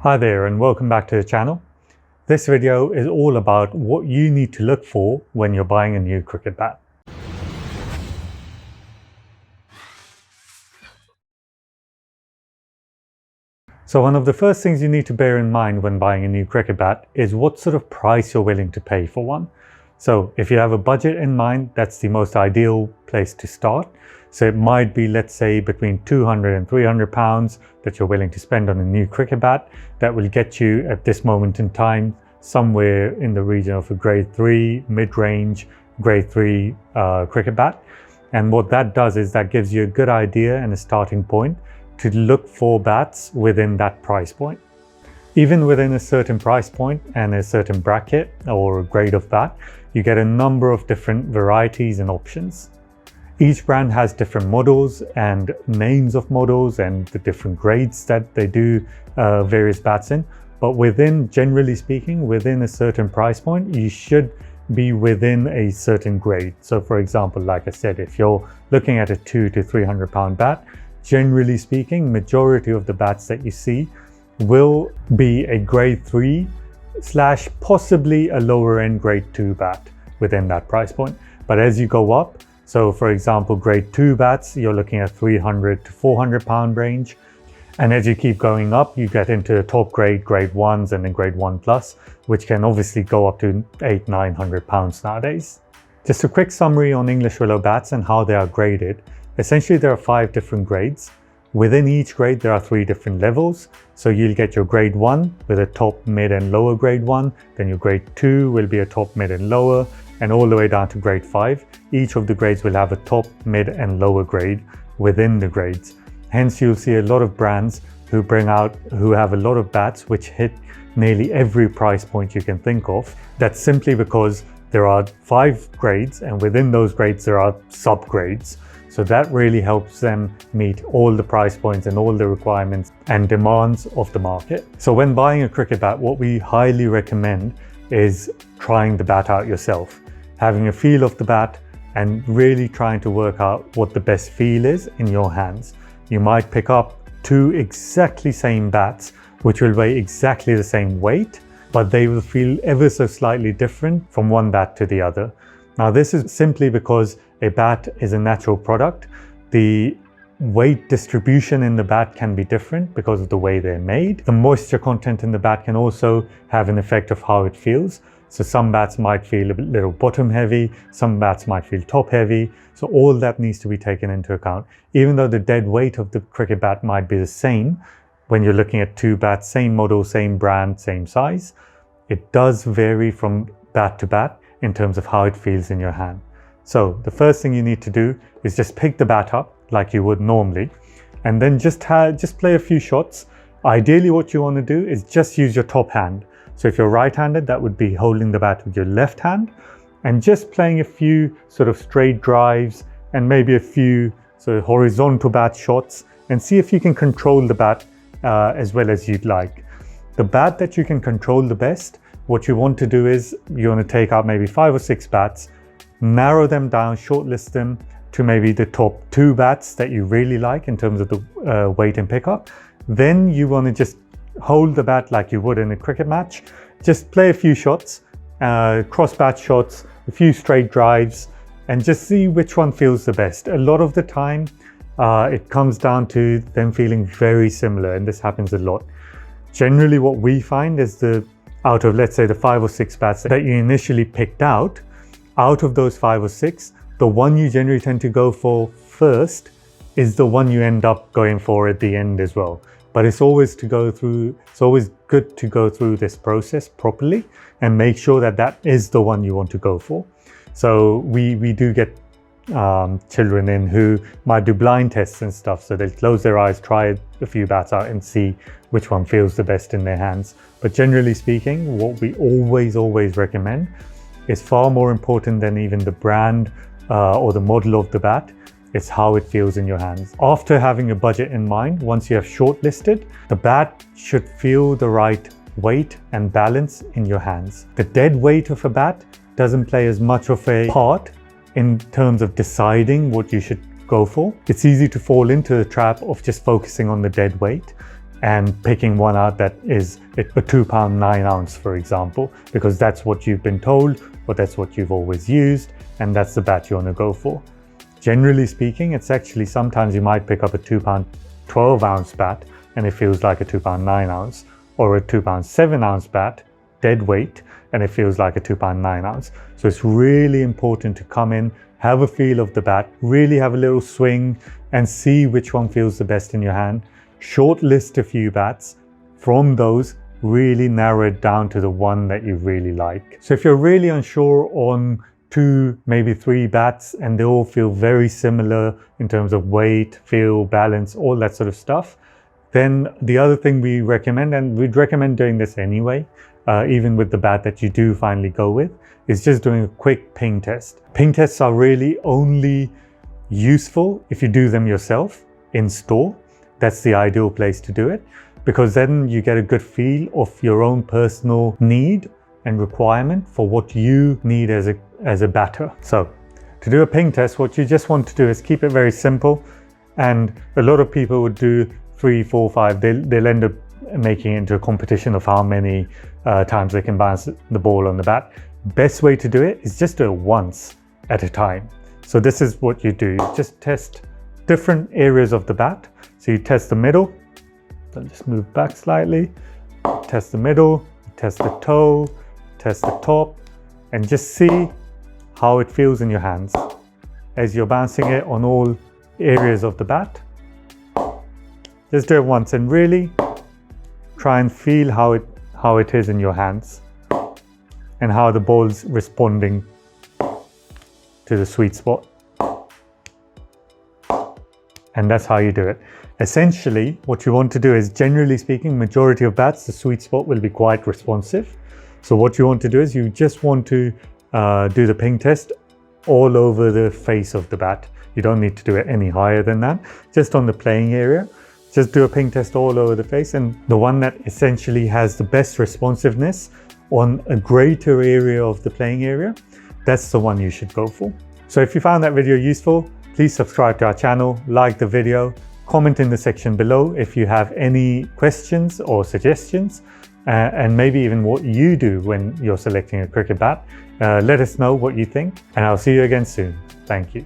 Hi there and welcome back to the channel. This video is all about what you need to look for when you're buying a new cricket bat. So one of the first things you need to bear in mind when buying a new cricket bat is what sort of price you're willing to pay for one. So if you have a budget in mind, that's the most ideal place to start. So it might be, let's say, between 200 and 300 pounds that you're willing to spend on a new cricket bat. That will get you at this moment in time somewhere in the region of a grade 3, mid-range, grade 3 cricket bat. And what that does is that gives you a good idea and a starting point to look for bats within that price point. Even within a certain price point and a certain bracket or grade of bat, you get a number of different varieties and options. Each brand has different models and names of models and the different grades that they do various bats in. But generally speaking, within a certain price point, you should be within a certain grade. So for example, like I said, if you're looking at a 200 to 300 pound bat, generally speaking, majority of the bats that you see will be a grade 3 / possibly a lower end grade 2 bat within that price point. But as you go up, so for example, grade 2 bats, you're looking at 300 to 400 pound range. And as you keep going up, you get into top grade 1s and then grade 1 plus, which can obviously go up to 800-900 pounds nowadays. Just a quick summary on English willow bats and how they are graded. Essentially, there are 5 different grades. Within each grade, there are 3 different levels. So you'll get your grade 1 with a top, mid and lower grade 1. Then your grade 2 will be a top, mid and lower, and all the way down to grade 5. Each of the grades will have a top, mid and lower grade within the grades. Hence, you'll see a lot of brands who have a lot of bats which hit nearly every price point you can think of. That's simply because there are 5 grades, and within those grades there are subgrades. So that really helps them meet all the price points and all the requirements and demands of the market. So when buying a cricket bat, what we highly recommend is trying the bat out yourself, having a feel of the bat and really trying to work out what the best feel is in your hands. You might pick up 2 exactly same bats, which will weigh exactly the same weight, but they will feel ever so slightly different from one bat to the other. Now, this is simply because a bat is a natural product. The weight distribution in the bat can be different because of the way they're made. The moisture content in the bat can also have an effect of how it feels. So some bats might feel a little bottom heavy, some bats might feel top heavy. So all that needs to be taken into account. Even though the dead weight of the cricket bat might be the same, when you're looking at 2 bats, same model, same brand, same size, it does vary from bat to bat in terms of how it feels in your hand. So the first thing you need to do is just pick the bat up like you would normally, and then just play a few shots. Ideally, what you want to do is just use your top hand. So if you're right-handed, that would be holding the bat with your left hand and just playing a few sort of straight drives and maybe a few sort of horizontal bat shots, and see if you can control the bat as well as you'd like. The bat that you can control the best, what you want to do is you want to take out maybe 5 or 6 bats, narrow them down, shortlist them to maybe the top 2 bats that you really like in terms of the weight and pickup. Then you want to just hold the bat like you would in a cricket match. Just play a few shots, cross bat shots, a few straight drives, and just see which one feels the best. A lot of the time, it comes down to them feeling very similar, and this happens a lot. Generally, what we find is out of, let's say, the 5 or 6 bats that you initially picked out of those 5 or 6, the one you generally tend to go for first is the one you end up going for at the end as well. But it's always good to go through this process properly and make sure that that is the one you want to go for. So we do get children in who might do blind tests and stuff. So they'll close their eyes, try a few bats out and see which one feels the best in their hands. But generally speaking, what we always recommend is far more important than even the brand or the model of the bat. It's how it feels in your hands. After having a budget in mind, once you have shortlisted, the bat should feel the right weight and balance in your hands. The dead weight of a bat doesn't play as much of a part in terms of deciding what you should go for. It's easy to fall into the trap of just focusing on the dead weight. and picking one out that is a £2 9-ounce, for example, because that's what you've been told, or that's what you've always used, and that's the bat you want to go for. Generally speaking, it's actually sometimes you might pick up a £2 12-ounce bat and it feels like a £2 9-ounce, or a £2 7-ounce bat, dead weight, and it feels like a £2 9-ounce. So it's really important to come in, have a feel of the bat, really have a little swing and see which one feels the best in your hand. Shortlist a few bats. From those, really narrow it down to the one that you really like. So if you're really unsure on 2, maybe 3 bats and they all feel very similar in terms of weight, feel, balance, all that sort of stuff, then the other thing we recommend, and we'd recommend doing this anyway, even with the bat that you do finally go with, is just doing a quick ping test. Ping tests are really only useful if you do them yourself in store. That's the ideal place to do it, because then you get a good feel of your own personal need and requirement for what you need as a batter. So to do a ping test, what you just want to do is keep it very simple. And a lot of people would do 3, 4, 5. They'll end up making it into a competition of how many times they can bounce the ball on the bat. Best way to do it is just do it once at a time. So this is what you do. You just test different areas of the bat. So you test the middle, so just move back slightly, test the middle, test the toe, test the top, and just see how it feels in your hands as you're bouncing it on all areas of the bat. Just do it once and really try and feel how it is in your hands and how the ball's responding to the sweet spot. And that's how you do it. Essentially, what you want to do is, generally speaking, majority of bats, the sweet spot will be quite responsive. So what you want to do is you just want to do the ping test all over the face of the bat. You don't need to do it any higher than that. Just on the playing area, just do a ping test all over the face. And the one that essentially has the best responsiveness on a greater area of the playing area, that's the one you should go for. So if you found that video useful, please subscribe to our channel, like the video, comment in the section below if you have any questions or suggestions, and maybe even what you do when you're selecting a cricket bat. Let us know what you think, and I'll see you again soon. Thank you.